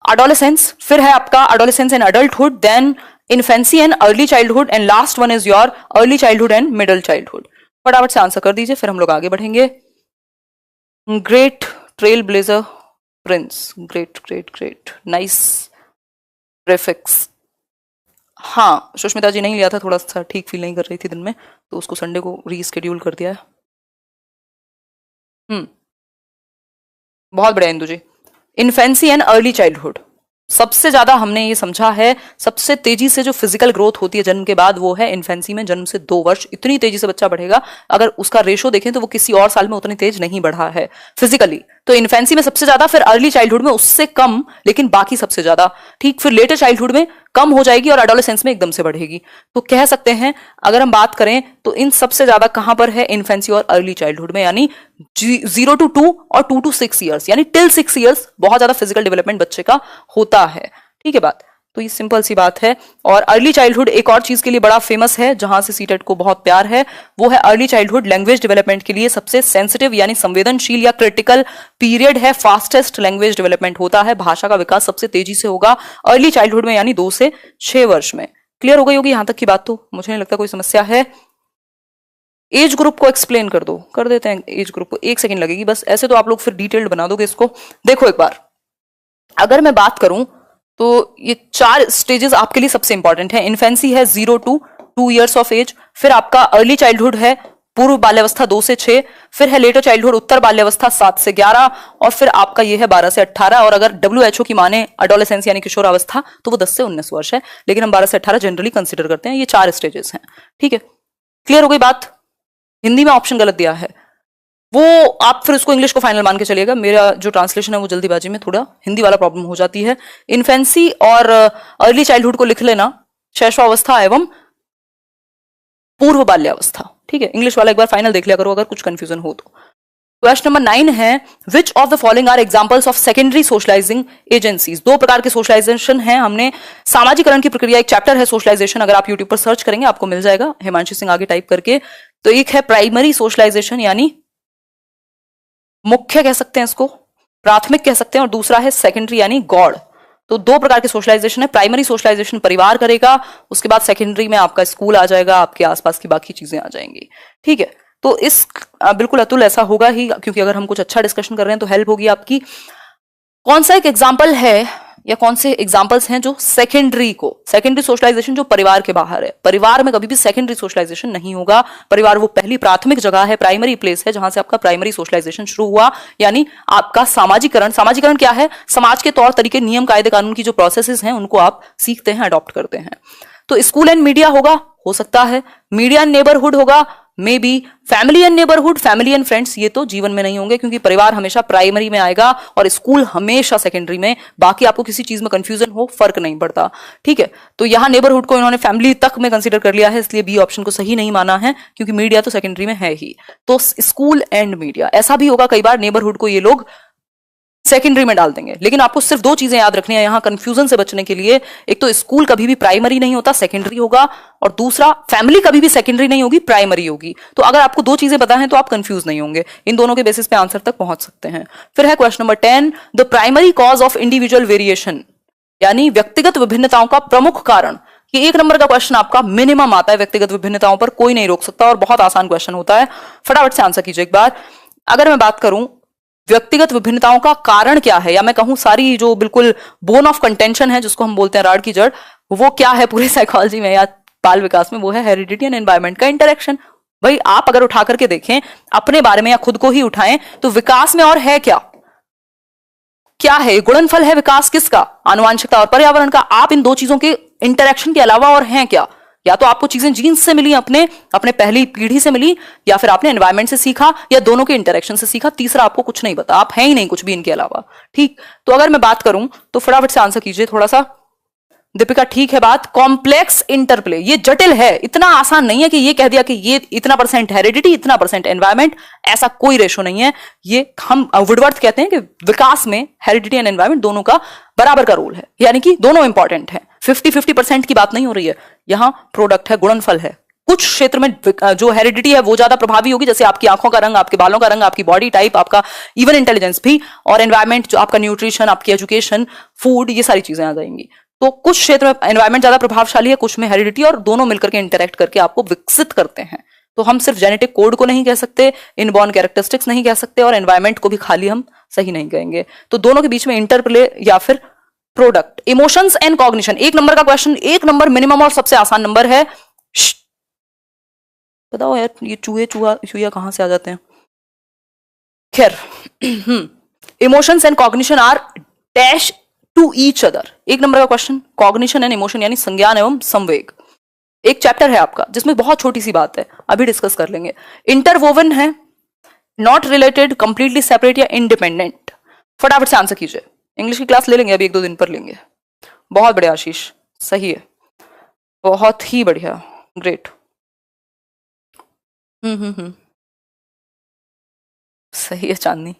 एडोलेसेंस, फिर है आपका adolescence and adulthood, then infancy and early childhood, and last one is your early childhood and middle childhood. फटाफट से आंसर कर दीजिए, फिर हम लोग आगे बढ़ेंगे। Great trail blazer Prince, great great great, nice prefix. हाँ, सुष्मिता जी नहीं लिया था, थोड़ा सा ठीक फील नहीं कर रही थी दिन में, तो उसको संडे को रीस्केड्यूल कर दिया है। बहुत बढ़िया इंदु जी। इन्फेंसी एंड अर्ली चाइल्डहुड, सबसे ज्यादा हमने ये समझा है, सबसे तेजी से जो फिजिकल ग्रोथ होती है जन्म के बाद वो है इन्फेंसी में। जन्म से 2 वर्ष इतनी तेजी से बच्चा बढ़ेगा, अगर उसका रेशो देखें तो वो किसी और साल में उतनी तेज नहीं बढ़ा है फिजिकली। तो इन्फेंसी में सबसे ज्यादा, फिर अर्ली चाइल्डहुड में उससे कम, लेकिन बाकी सबसे ज्यादा। ठीक, फिर लेटर चाइल्डहुड में कम हो जाएगी और एडोलेसेंस में एकदम से बढ़ेगी। तो कह सकते हैं अगर हम बात करें तो इन सबसे ज्यादा कहां पर है, इन्फेंसी और अर्ली चाइल्डहुड में, यानी 0 to 2 और 2 to 6 ईयर्स, यानी टिल 6 ईयर्स बहुत ज्यादा फिजिकल डेवलपमेंट बच्चे का होता है। ठीक है बात, तो ये सिंपल सी बात है। और अर्ली चाइल्डहुड एक और चीज के लिए बड़ा फेमस है, जहां से सीटेट को बहुत प्यार है, वो है अर्ली चाइल्डहुड लैंग्वेज डेवलपमेंट के लिए सबसे सेंसिटिव यानी संवेदनशील या क्रिटिकल पीरियड है। फास्टेस्ट लैंग्वेज डेवलपमेंट होता है, भाषा का विकास सबसे तेजी से होगा अर्ली चाइल्डहुड में, यानी 2 से 6 वर्ष में। क्लियर हो गई होगी यहां तक की बात, तो मुझे नहीं लगता कोई समस्या है। एज ग्रुप को एक्सप्लेन कर दो, कर देते हैं एज ग्रुप को, 1 सेकंड लगेगी बस, ऐसे तो आप लोग फिर डिटेल्ड बना दोगे इसको। देखो एक बार, अगर मैं बात करूं तो ये 4 स्टेजेस आपके लिए सबसे इंपॉर्टेंट है। इन्फेंसी है 0 to 2 ईयर्स ऑफ एज, फिर आपका अर्ली चाइल्डहुड है पूर्व बाल्यावस्था 2 से 6, फिर है लेटर चाइल्डहुड उत्तर बाल्यावस्था 7 से 11, और फिर आपका ये है 12 से 18, और अगर WHO की माने एडोलेसेंस यानी किशोरावस्था तो वो 10 से 19 वर्ष है, लेकिन हम 12 से 18 जनरली कंसिडर करते हैं। ये 4 स्टेजेस हैं। ठीक है, क्लियर हो गई बात। हिंदी में ऑप्शन गलत दिया है, वो आप फिर उसको इंग्लिश को फाइनल मान के चलिएगा, मेरा जो ट्रांसलेशन है वो जल्दीबाजी में थोड़ा हिंदी वाला प्रॉब्लम हो जाती है। इन्फेंसी और अर्ली चाइल्डहुड को लिख लेना शैशवावस्था एवं पूर्व बाल्यावस्था। ठीक है, इंग्लिश वाला एक बार फाइनल देख लिया करो अगर कुछ कंफ्यूजन हो तो। क्वेश्चन नंबर 9 है, which of the following are examples of secondary socializing agencies. 2 प्रकार के सोशलाइजेशन है, हमने सामाजिकरण की प्रक्रिया, एक चैप्टर है सोशलाइजेशन, अगर आप यूट्यूब पर सर्च करेंगे आपको मिल जाएगा, हिमांशु सिंह आगे टाइप करके। तो एक है प्राइमरी सोशलाइजेशन यानी मुख्य कह सकते हैं इसको, प्राथमिक कह सकते हैं, और दूसरा है सेकेंडरी यानी गौड़। तो 2 प्रकार के सोशलाइजेशन है। प्राइमरी सोशलाइजेशन परिवार करेगा, उसके बाद सेकेंडरी में आपका स्कूल आ जाएगा, आपके आसपास की बाकी चीजें आ जाएंगी। ठीक है, तो इस बिल्कुल अतुल ऐसा होगा ही, क्योंकि अगर हम कुछ अच्छा डिस्कशन कर रहे हैं तो हेल्प होगी आपकी। कौन सा एक एग्जाम्पल है या कौन से एग्जाम्पल्स हैं जो सेकेंडरी सोशलाइजेशन जो परिवार के बाहर है। परिवार में कभी भी सेकेंडरी सोशलाइजेशन नहीं होगा, परिवार वो पहली प्राथमिक जगह है, प्राइमरी प्लेस है, जहां से आपका प्राइमरी सोशलाइजेशन शुरू हुआ, यानी आपका सामाजिकरण क्या है, समाज के तौर तरीके, नियम, कायदे कानून की जो प्रोसेसेस हैं उनको आप सीखते हैं, अडॉप्ट करते हैं। तो स्कूल एंड मीडिया होगा, हो सकता है, मीडिया एंड नेबरहुड होगा, may be, family and neighbourhood, family and friends, ये तो जीवन में नहीं होंगे, क्योंकि परिवार हमेशा प्राइमरी में आएगा और स्कूल हमेशा सेकेंडरी में। बाकी आपको किसी चीज में कंफ्यूजन हो, फर्क नहीं पड़ता। ठीक है, तो यहां नेबरहुड को इन्होंने फैमिली तक में कंसीडर कर लिया है, इसलिए बी ऑप्शन को सही नहीं माना है, क्योंकि मीडिया तो सेकेंडरी में है ही। तो स्कूल एंड मीडिया, ऐसा भी होगा कई बार नेबरहुड को ये लोग सेकेंडरी में डाल देंगे, लेकिन आपको सिर्फ 2 चीजें याद रखनी है यहां कंफ्यूजन से बचने के लिए। एक तो स्कूल कभी भी प्राइमरी नहीं होता, सेकेंडरी होगा, और दूसरा फैमिली कभी भी सेकेंडरी नहीं होगी, प्राइमरी होगी। तो अगर आपको 2 चीजें पता है तो आप कंफ्यूज नहीं होंगे, इन दोनों के बेसिस पे आंसर तक पहुंच सकते हैं। फिर है question number 10, the primary cause of individual variation, यानी व्यक्तिगत विभिन्नताओं का प्रमुख कारण। ये 1 नंबर का क्वेश्चन आपका मिनिमम आता है, व्यक्तिगत विभिन्नताओं पर कोई नहीं रोक सकता, और बहुत आसान क्वेश्चन होता है, फटाफट से आंसर कीजिए एक बार। अगर मैं बात करूं व्यक्तिगत विभिन्नताओं का कारण क्या है, या मैं कहूं सारी जो बिल्कुल बोन ऑफ कंटेंशन है, जिसको हम बोलते हैं राड की जड़, वो क्या है पूरे साइकोलॉजी में या बाल विकास में, वो है हेरिडिटी एंड एनवायरनमेंट का इंटरेक्शन। भाई आप अगर उठा करके देखें अपने बारे में या खुद को ही उठाएं तो विकास में और है क्या है, गुणनफल है विकास किसका, आनुवांशिकता और पर्यावरण का। आप इन 2 चीजों के इंटरेक्शन के अलावा और हैं क्या, या तो आपको चीजें जीन्स से मिली, अपने पहली पीढ़ी से मिली, या फिर आपने एनवायरनमेंट से सीखा, या दोनों के इंटरेक्शन से सीखा, तीसरा आपको कुछ नहीं पता, आप हैं ही नहीं कुछ भी इनके अलावा। ठीक, तो अगर मैं बात करूं तो फटाफट से आंसर कीजिए थोड़ा सा। दीपिका ठीक है बात, कॉम्प्लेक्स इंटरप्ले, ये जटिल है, इतना आसान नहीं है कि ये कह दिया कि ये इतना % हेरिडिटी, इतना % एनवायरनमेंट, ऐसा कोई रेशो नहीं है। ये हम वुडवर्थ कहते हैं कि विकास में हेरिडिटी एंड एनवायरनमेंट दोनों का बराबर का रोल है, यानी कि दोनों इंपॉर्टेंट है। 50-50% की बात नहीं हो रही है, यहां प्रोडक्ट है, गुणनफल है। कुछ क्षेत्र में जो हेरिडिटी है वो ज्यादा प्रभावी होगी, जैसे आपकी आंखों का रंग, आपके बालों का रंग, आपकी बॉडी टाइप, आपका इवन इंटेलिजेंस भी, और एनवायरनमेंट जो आपका न्यूट्रिशन, आपकी एजुकेशन, फूड, ये सारी चीजें आ जाएंगी। तो कुछ क्षेत्र में एनवायरनमेंट ज्यादा प्रभावशाली है, कुछ में हेरिडिटी, और दोनों मिलकर के इंटरेक्ट करके आपको विकसित करते हैं। तो हम सिर्फ जेनेटिक कोड को नहीं कह सकते, इनबॉर्न कैरेक्टरिस्टिक्स नहीं कह सकते, और एनवायरनमेंट को भी खाली हम सही नहीं कहेंगे। तो दोनों के बीच में इंटरप्ले या फिर product, emotions and cognition, 1 number का क्वेश्चन, 1 नंबर मिनिमम और सबसे आसान नंबर है। बताओ यार ये चूहिया कहां से आ जाते हैं। खैर, emotions and cognition are dash to each other, 1 number का क्वेश्चन, कॉग्निशन एंड इमोशन यानी संज्ञान एवं संवेग। एक चैप्टर है आपका जिसमें बहुत छोटी सी बात है, अभी डिस्कस कर लेंगे। इंटरवोवन है, नॉट रिलेटेड, कंप्लीटली सेपरेट या इंडिपेंडेंट। फटाफट से आंसर कीजिए। इंग्लिश की क्लास ले लेंगे अभी 1-2 दिन पर लेंगे। बहुत बढ़िया आशीष, सही है, बहुत ही बढ़िया, ग्रेट। सही है चांदनी।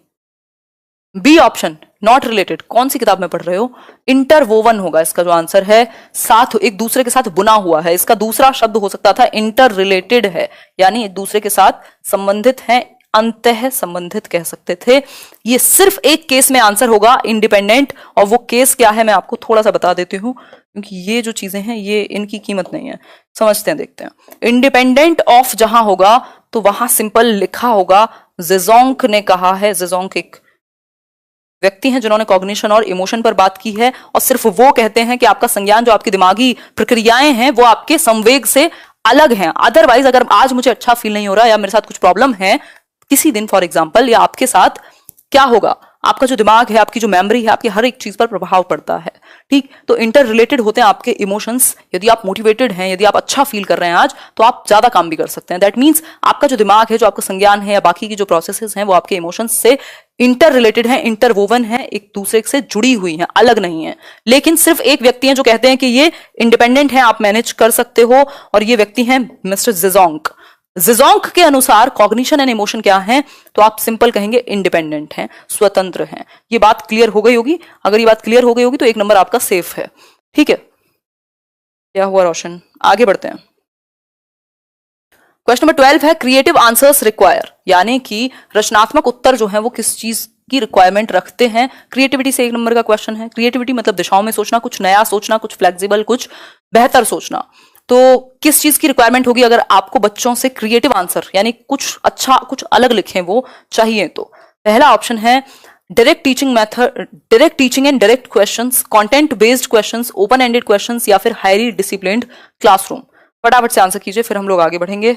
बी ऑप्शन, नॉट रिलेटेड, कौन सी किताब में पढ़ रहे हो? इंटरवोवन होगा इसका जो आंसर है, साथ, एक दूसरे के साथ बुना हुआ है। इसका दूसरा शब्द हो सकता था इंटर रिलेटेड है, यानी एक दूसरे के साथ संबंधित है, अंतः संबंधित कह सकते थे। ये सिर्फ एक केस में आंसर होगा, इंडिपेंडेंट, और वो केस क्या है मैं आपको थोड़ा सा बता देती हूं, क्योंकि ये जो चीजें हैं ये इनकी कीमत नहीं है, समझते हैं, देखते हैं। इंडिपेंडेंट ऑफ जहां होगा तो वहां सिंपल लिखा होगा, ज़ेज़ोंग ने कहा है, ज़ेज़ोंग एक व्यक्ति हैं जिन्होंने कॉग्निशन और इमोशन पर बात की है, और सिर्फ वो कहते हैं कि आपका संज्ञान, जो आपकी दिमागी प्रक्रियाएं हैं, वो आपके संवेग से अलग हैं। अदरवाइज अगर आज मुझे अच्छा फील नहीं हो रहा या मेरे साथ कुछ प्रॉब्लम है किसी दिन फॉर एग्जाम्पल, या आपके साथ क्या होगा, आपका जो दिमाग है, आपकी जो मेमोरी है, आपकी हर एक चीज पर प्रभाव पड़ता है। ठीक, तो इंटर रिलेटेड होते हैं आपके इमोशंस। यदि आप मोटिवेटेड हैं, यदि आप अच्छा फील कर रहे हैं आज, तो आप ज्यादा काम भी कर सकते हैं। दैट मीन्स आपका जो दिमाग है, जो आपका संज्ञान है, या बाकी की जो प्रोसेसेस हैं, वो आपके इमोशंस से इंटर रिलेटेड है, इंटरवोवन है, एक दूसरे से जुड़ी हुई है, अलग नहीं है। लेकिन सिर्फ एक व्यक्ति है जो कहते हैं कि ये इंडिपेंडेंट है, आप मैनेज कर सकते हो, और ये व्यक्ति हैं मिस्टर ज़ेज़ोंग। ज़ेज़ोंग के अनुसार कॉग्निशन एंड इमोशन क्या है, तो आप सिंपल कहेंगे इंडिपेंडेंट हैं, स्वतंत्र हैं। ये बात क्लियर हो गई होगी। अगर ये बात क्लियर हो गई होगी तो 1 नंबर आपका सेफ है। ठीक है, क्या हुआ रोशन, आगे बढ़ते हैं। क्वेश्चन नंबर 12 है, क्रिएटिव आंसर्स रिक्वायर, यानी कि रचनात्मक उत्तर जो है वो किस चीज की रिक्वायरमेंट रखते हैं। क्रिएटिविटी से 1 नंबर का क्वेश्चन है। क्रिएटिविटी मतलब दिशाओं में सोचना, कुछ नया सोचना, कुछ फ्लेक्सिबल, कुछ बेहतर सोचना। तो किस चीज की रिक्वायरमेंट होगी अगर आपको बच्चों से क्रिएटिव आंसर, यानी कुछ अच्छा, कुछ अलग लिखें वो चाहिए, तो पहला ऑप्शन है direct teaching method, direct teaching and direct questions, content based questions, open ended questions, या फिर हाईली डिसिप्लिन्ड क्लासरूम। फटाफट से आंसर कीजिए, फिर हम लोग आगे बढ़ेंगे।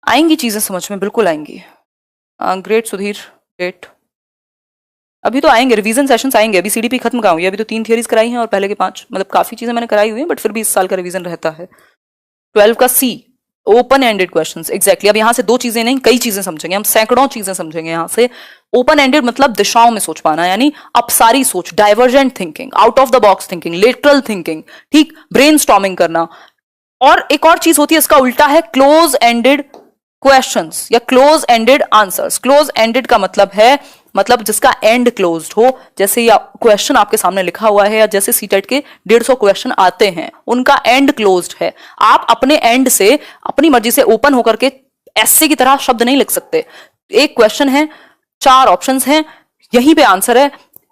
आएंगी चीजें समझ में, बिल्कुल आएंगी। Great Sudhir, great. अभी तो आएंगे, रिवीजन सेशंस आएंगे। अभी सीडीपी खत्म कहाँ हुई, अभी तो 3 थियरीज कराई हैं और पहले के 5, मतलब काफी चीजें मैंने कराई हुई हैं, बट फिर भी इस साल का रिवीजन रहता है। 12 का सी, ओपन एंडेड क्वेश्चंस, एग्जैक्टली। अब यहाँ से 2 चीजें नहीं, कई चीजें समझेंगे हम, सैकड़ों चीजें समझेंगे यहाँ से। ओपन एंडेड मतलब दिशाओं में सोच पाना, यानी अपसारी सोच, divergent thinking, out of the box thinking, lateral thinking, ठीक, ब्रेनस्टॉर्मिंग करना। और एक और चीज होती है, इसका उल्टा है क्लोज एंडेड क्वेश्चंस या close ended answers. Close ended का मतलब है, मतलब जिसका एंड क्लोज्ड हो, जैसे ये क्वेश्चन आपके सामने लिखा हुआ है, या जैसे सीटेट के 150 क्वेश्चन आते हैं, उनका एंड क्लोज्ड है। आप अपने एंड से अपनी मर्जी से ओपन होकर के ऐसे की तरह शब्द नहीं लिख सकते। एक क्वेश्चन है, 4 ऑप्शंस हैं, यहीं पे आंसर है,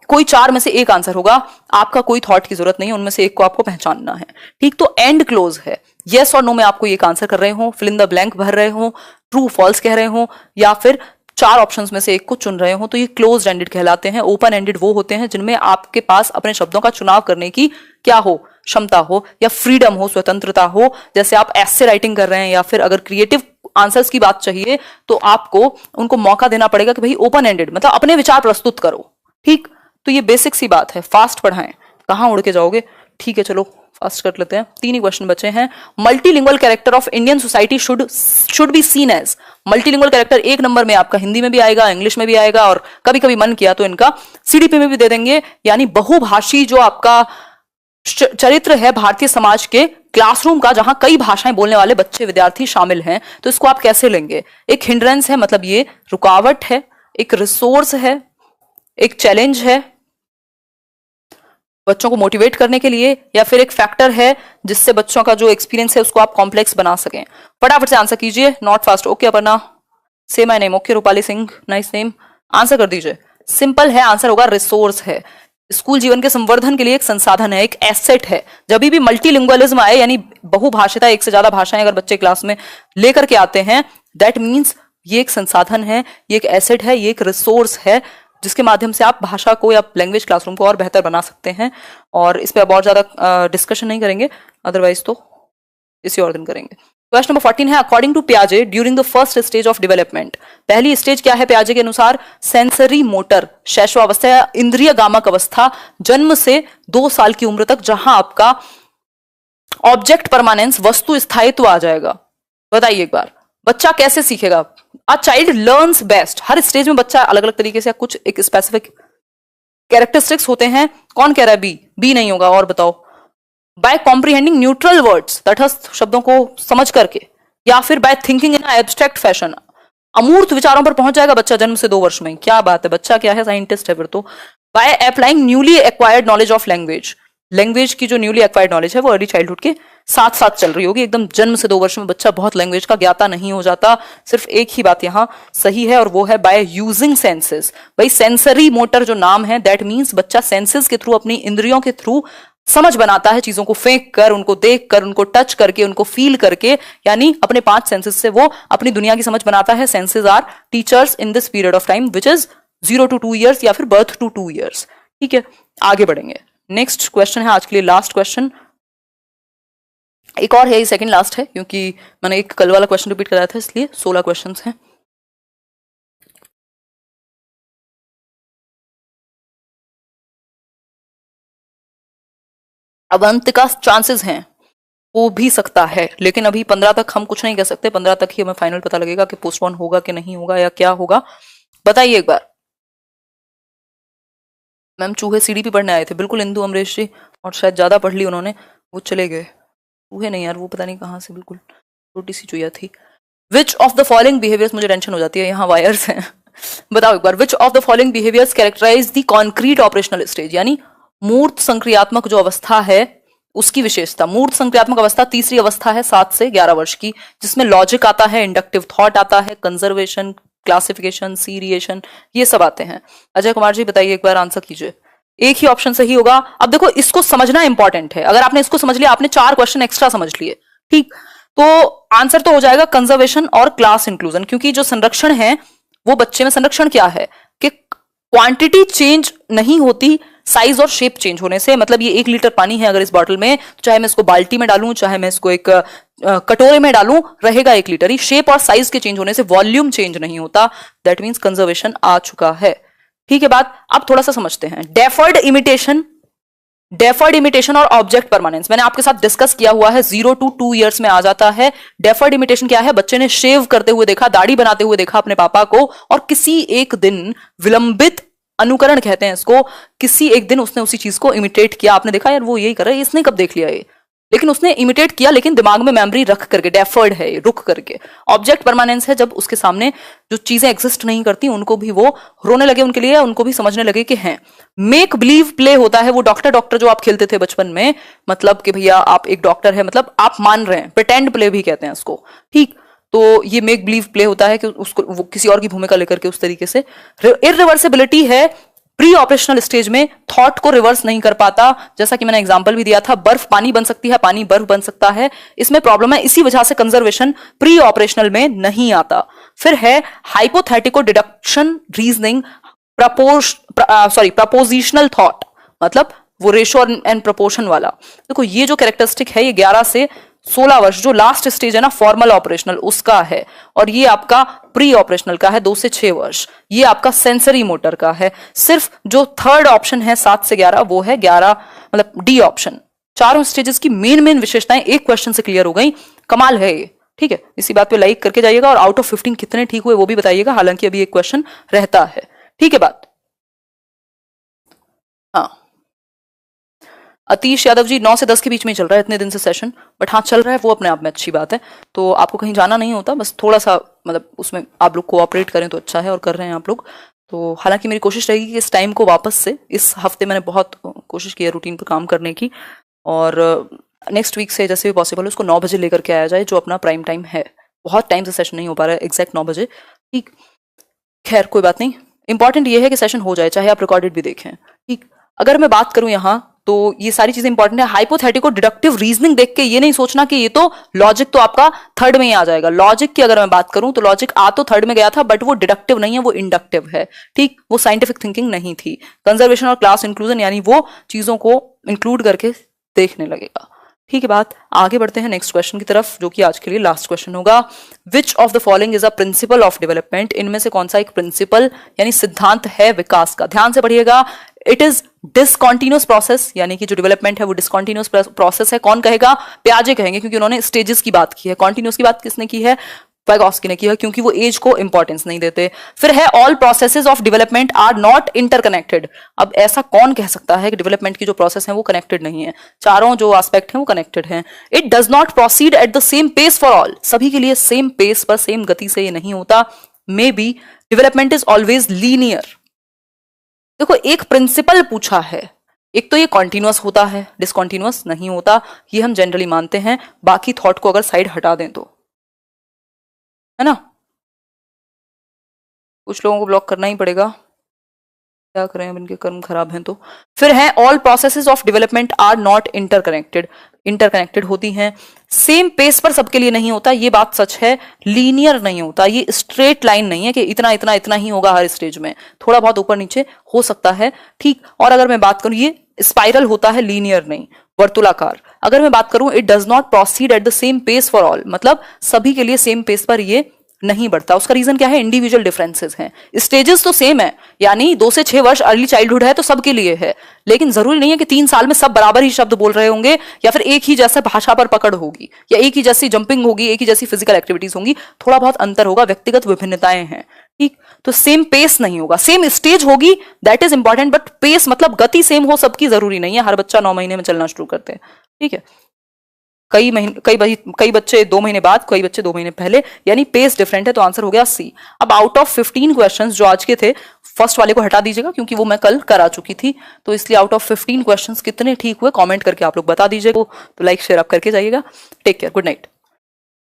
कोई 4 में से एक आंसर होगा, आपका कोई थॉट की जरूरत नहीं है, उनमें से एक को आपको पहचानना है। ठीक, तो एंड क्लोज है, यस और नो में आपको एक आंसर कर रहे हो, फिल इन द ब्लैंक भर रहे हो, ट्रू फॉल्स कह रहे हो, या फिर 4 ऑप्शंस में से एक को चुन रहे हो, तो ये क्लोज एंडेड कहलाते हैं। ओपन एंडेड वो होते हैं जिनमें आपके पास अपने शब्दों का चुनाव करने की क्या हो, क्षमता हो, या फ्रीडम हो, स्वतंत्रता हो। जैसे आप ऐसे राइटिंग कर रहे हैं, या फिर अगर क्रिएटिव आंसर्स की बात चाहिए तो आपको उनको मौका देना पड़ेगा कि भाई ओपन एंडेड मतलब अपने विचार प्रस्तुत करो। ठीक, तो ये बेसिक सी बात है। फास्ट पढ़ाएं, कहां उड़ के जाओगे। ठीक है, चलो फास्ट कर लेते हैं, 3 ही क्वेश्चन बचे हैं। Multilingual character of Indian society should be seen as. Multilingual character 1 number में आपका हिंदी में भी आएगा, इंग्लिश में भी आएगा, और कभी कभी मन किया तो इनका सीडीपी में भी दे देंगे। यानी बहुभाषी जो आपका चरित्र है भारतीय समाज के क्लासरूम का, जहां कई भाषाएं बोलने वाले बच्चे विद्यार्थी शामिल हैं, तो इसको आप कैसे लेंगे। एक हिंड्रेंस है, मतलब ये रुकावट है, एक रिसोर्स है, एक चैलेंज है बच्चों को मोटिवेट करने के लिए, या फिर एक फैक्टर है जिससे बच्चों का जो एक्सपीरियंस है उसको आप कॉम्प्लेक्स बना सकें। फटाफट से आंसर कीजिए, नॉट फास्ट। ओके अपर्णा, से my name. Okay Rupali Singh, nice name. Answer कर दीजिए, सिंपल है, आंसर होगा रिसोर्स है। स्कूल जीवन के संवर्धन के लिए एक संसाधन है, एक एसेट है। जब भी मल्टीलिंगुअलिज्म आए, यानी बहुभाषिता, एक से ज्यादा भाषाएं अगर बच्चे क्लास में लेकर के आते हैं, दैट मीन्स ये एक संसाधन है, ये एक एसेट है, ये एक रिसोर्स है। जिसके माध्यम से आप भाषा को या लैंग्वेज क्लासरूम को और बेहतर बना सकते हैं। और इस पर अब और ज्यादा डिस्कशन नहीं करेंगे, अदरवाइज तो इसी और दिन करेंगे। क्वेश्चन नंबर 14 है, अकॉर्डिंग टू पियाजे during the first stage of development, पहली स्टेज क्या है पियाजे के अनुसार? सेंसरी मोटर शैशवावस्था या इंद्रिय गामक अवस्था, जन्म से 2 साल की उम्र तक, जहां आपका ऑब्जेक्ट परमानेंस वस्तु स्थायित्व आ जाएगा। बताइए एक बार, बच्चा कैसे सीखेगा? A child learns best, her stage में बच्चा अलग अलग तरीके से, कुछ एक स्पेसिफिक कैरेक्टरिस्टिक्स होते हैं। कौन कह रहा है बी? बी नहीं होगा, और बताओ। बाय कॉम्प्रीहेंडिंग न्यूट्रल वर्ड्स, तटस्थ शब्दों को समझ करके, या फिर by thinking in abstract fashion, अमूर्त विचारों पर पहुंच जाएगा बच्चा जन्म से 2 वर्ष में। क्या बात है, बच्चा क्या है, साइंटिस्ट है फिर तो। By applying newly acquired knowledge of language, language की जो न्यूली एक्वायर्ड नॉलेज है वो अर्ली चाइल्डहुड के साथ साथ चल रही होगी। एकदम जन्म से 2 वर्ष में बच्चा बहुत लैंग्वेज का ज्ञाता नहीं हो जाता। सिर्फ एक ही बात यहां सही है, और वो है बाय यूजिंग सेंसेस। भाई सेंसरी मोटर जो नाम है, दैट मीन्स बच्चा सेंसेस के थ्रू, अपनी इंद्रियों के थ्रू समझ बनाता है, चीजों को फेंक कर, उनको देख कर, उनको टच करके, उनको फील करके, यानी अपने 5 सेंसेस से वो अपनी दुनिया की समझ बनाता है। Senses are teachers in this period of time which is 0 to 2 years या फिर बर्थ टू 2 years। ठीक है, आगे बढ़ेंगे। नेक्स्ट क्वेश्चन है आज के लिए लास्ट क्वेश्चन, एक और है, ये सेकंड लास्ट है, क्योंकि मैंने एक कल वाला क्वेश्चन रिपीट कराया था, इसलिए 16 क्वेश्चंस हैं। अब अंत का चांसेस हैं, हो भी सकता है, लेकिन अभी 15 तक हम कुछ नहीं कह सकते। 15 तक ही हमें फाइनल पता लगेगा कि पोस्टपोन होगा कि नहीं होगा या क्या होगा। बताइए एक बार। मैम चूहे सीडीपी पढ़ने आए थे, बिल्कुल इंदु अमरीश जी, और शायद ज्यादा पढ़ ली उन्होंने, वो चले गए। चूहे नहीं यार, वो पता नहीं कहाँ से, बिल्कुल छोटी सी चुहिया थी। Which of the following behaviours, मुझे टेंशन हो जाती है, यहाँ वायर्स हैं। बताओ एक बार, which of the following behaviours characterise the concrete operational stage, यानी मूर्त संक्रियात्मक जो अवस्था है उसकी विशेषता। मूर्त संक्रियात्मक अवस्था तीसरी अवस्था है 7 से 11 वर्ष की, जिसमें लॉजिक आता है, इंडक्टिव थॉट आता है, कंजर्वेशन, क्लासिफिकेशन, सीरिएशन, ये सब आते हैं। अजय कुमार जी बताइए एक बार, आंसर कीजिए। एक ही ऑप्शन सही होगा। अब देखो, इसको समझना इंपॉर्टेंट है। अगर आपने इसको समझ लिया, आपने 4 क्वेश्चन एक्स्ट्रा समझ लिए, ठीक, तो आंसर तो हो जाएगा कंजर्वेशन और क्लास इंक्लूजन, क्योंकि जो संरक्षण है वो बच्चे में संरक्षण क्या है कि क्वांटिटी चेंज नहीं होती साइज और शेप चेंज होने से। मतलब ये 1 लीटर पानी है अगर इस बॉटल में, चाहे मैं इसको बाल्टी में डालूं, चाहे मैं इसको एक कटोरे में डालूं, रहेगा 1 लीटर ही। शेप और साइज के चेंज होने से वॉल्यूम चेंज नहीं होता। दैट मीन्स कंजर्वेशन आ चुका है। ठीक है बात, अब थोड़ा सा समझते हैं। डेफर्ड इमिटेशन और ऑब्जेक्ट परमानेंस मैंने आपके साथ डिस्कस किया हुआ है, 0 to 2 years में आ जाता है। डेफर्ड इमिटेशन क्या है? बच्चे ने शेव करते हुए देखा, दाढ़ी बनाते हुए देखा अपने पापा को, और किसी एक दिन विलंबित अनुकरण कहते हैं इसको, किसी एक दिन उसने उसी चीज को इमिटेट किया। आपने देखा यार वो यही कर रहा है, इसने कब देख लिया ये, लेकिन उसने इमिटेट किया, लेकिन दिमाग में मेमोरी रख करके। डेफर्ड है, रुक करके। ऑब्जेक्ट परमानेंस है जब उसके सामने जो चीजें एग्जिस्ट नहीं करती उनको भी वो रोने लगे उनके लिए, उनको भी समझने लगे कि हैं। मेक बिलीव प्ले होता है वो डॉक्टर जो आप खेलते थे बचपन में, मतलब कि भैया आप एक डॉक्टर है, मतलब आप मान रहे हैं, प्रिटेंड प्ले भी कहते हैं उसको। ठीक, तो ये मेक बिलीव प्ले होता है कि उसको वो किसी और की भूमिका लेकर के उस तरीके से। इररिवर्सिबिलिटी है, प्री ऑपरेशनल स्टेज में थॉट को रिवर्स नहीं कर पाता। जैसा कि मैंने एग्जांपल भी दिया था, बर्फ पानी बन सकती है, पानी बर्फ बन सकता है, इसमें प्रॉब्लम है। इसी वजह से कंजर्वेशन प्री ऑपरेशनल में नहीं आता। फिर है हाइपोथेटिको डिडक्शन रीजनिंग, प्रपोजिशनल थॉट, मतलब वो रेशो एंड प्रोपोर्शन वाला। देखो ये जो कैरेक्टरिस्टिक है ये 11 से 16 वर्ष, जो लास्ट स्टेज है ना फॉर्मल ऑपरेशनल, उसका है। और ये आपका प्री ऑपरेशनल का है 2 से 6 वर्ष। ये आपका सेंसरी मोटर का है। सिर्फ जो थर्ड ऑप्शन है 7 से 11 वो है 11, मतलब डी ऑप्शन। चारों स्टेजेस की मेन विशेषताएं एक क्वेश्चन से क्लियर हो गई। कमाल है ये। ठीक है, इसी बात पे लाइक करके जाइएगा, और आउट ऑफ 15 कितने ठीक हुए वो भी बताइएगा, हालांकि अभी एक क्वेश्चन रहता है। ठीक है बात। हाँ, अतीश यादव जी 9 से 10 के बीच में ही चल रहा है इतने दिन से सेशन, बट हाँ चल रहा है, वो अपने आप में अच्छी बात है। तो आपको कहीं जाना नहीं होता, बस थोड़ा सा मतलब उसमें आप लोग कोऑपरेट करें तो अच्छा है, और कर रहे हैं आप लोग। तो हालांकि मेरी कोशिश रहेगी कि इस टाइम को वापस से, इस हफ्ते मैंने बहुत कोशिश की है रूटीन पर काम करने की, और नेक्स्ट वीक से जैसे भी पॉसिबल है उसको 9 बजे लेकर के आया जाए, जो अपना प्राइम टाइम है। बहुत टाइम से सेशन नहीं हो पा रहा है एग्जैक्ट 9 बजे। ठीक, खैर कोई बात नहीं, इंपॉर्टेंट ये है कि सेशन हो जाए, चाहे आप रिकॉर्डेड भी देखें। ठीक, अगर मैं बात करूं यहाँ तो ये सारी चीजें इंपॉर्टेंट है। हाइपोथेटिको डिडक्टिव रीजनिंग देख के ये नहीं सोचना कि ये तो लॉजिक तो आपका थर्ड में ही आ जाएगा। लॉजिक की अगर मैं बात करूं तो लॉजिक आ तो थर्ड में गया था, बट वो डिडक्टिव नहीं है, वो इंडक्टिव है। ठीक, वो साइंटिफिक थिंकिंग नहीं थी। कंजर्वेशन और क्लास इंक्लूजन यानी वो चीजों को इंक्लूड करके देखने लगेगा। ठीक है बात, आगे बढ़ते हैं नेक्स्ट क्वेश्चन की तरफ, जो कि आज के लिए लास्ट क्वेश्चन होगा। विच of the following is a principle of development? इनमें से कौन सा एक प्रिंसिपल यानी सिद्धांत है विकास का? ध्यान से पढ़िएगा। इट इज डिसकॉन्टिन्यूअस प्रोसेस, यानी कि जो डेवलपमेंट है वो डिसकॉन्टिन्यूअस प्रोसेस है। कौन कहेगा? पियाजे कहेंगे, क्योंकि उन्होंने स्टेजेस की बात की है। कॉन्टिन्यूअस की बात किसने की है? वाइगोत्स्की ने की है, क्योंकि वो एज को इंपॉर्टेंस नहीं देते। फिर है all processes of development are not interconnected. अब ऐसा कौन कह सकता है कि डेवलपमेंट की जो प्रोसेस है वो कनेक्टेड नहीं है? चारों जो एस्पेक्ट हैं वो कनेक्टेड हैं। It does not proceed at the same pace for all. सभी के लिए सेम पेस पर सेम गति से ये नहीं होता। May be development is always linear. देखो, एक प्रिंसिपल पूछा है, एक तो ये कॉन्टिन्यूअस होता है, डिसकॉन्टिन्यूअस नहीं होता, ये हम जनरली मानते हैं। बाकी थॉट को अगर साइड हटा दें तो, है ना, कुछ लोगों को ब्लॉक करना ही पड़ेगा, क्या करें, अब इनके कर्म खराब हैं तो। फिर है all processes of development are not interconnected. Interconnected होती हैं, सेम पेस पर सबके लिए नहीं होता, ये बात सच है। लीनियर नहीं होता, ये स्ट्रेट लाइन नहीं है कि इतना इतना इतना ही होगा हर स्टेज में, थोड़ा बहुत ऊपर नीचे हो सकता है। ठीक, और अगर मैं बात करूं, ये स्पाइरल होता है, लीनियर नहीं, वर्तुलाकार। अगर मैं बात करूं, it does not proceed at the same pace for all, मतलब सभी के लिए सेम पेस पर ये नहीं बढ़ता। उसका रीजन क्या है? इंडिविजुअल डिफरेंसेस हैं। स्टेजेस तो सेम है, यानी 2 से 6 वर्ष अर्ली चाइल्डहुड है तो सबके लिए है, लेकिन जरूरी नहीं है कि 3 साल में सब बराबर ही शब्द बोल रहे होंगे, या फिर एक ही जैसे भाषा पर पकड़ होगी, या एक ही जैसी जंपिंग होगी, एक ही जैसी फिजिकल एक्टिविटीज होंगी। थोड़ा बहुत अंतर होगा, व्यक्तिगत विभिन्नताएं हैं। ठीक, तो सेम पेस नहीं होगा, सेम स्टेज होगी, that is important, but pace मतलब गति सेम हो सबकी जरूरी नहीं है। हर बच्चा 9 महीने में चलना शुरू करते हैं, ठीक है, कई बच्चे 2 महीने बाद, कई बच्चे 2 महीने पहले, यानी पेस डिफरेंट है। तो आंसर हो गया सी। अब आउट ऑफ 15 क्वेश्चंस जो आज के थे, फर्स्ट वाले को हटा दीजिएगा क्योंकि वो मैं कल करा चुकी थी, तो इसलिए आउट ऑफ 15 क्वेश्चंस कितने ठीक हुए कमेंट करके आप लोग बता दीजिएगा। तो लाइक शेयर आप करके जाइएगा। Take care, good night.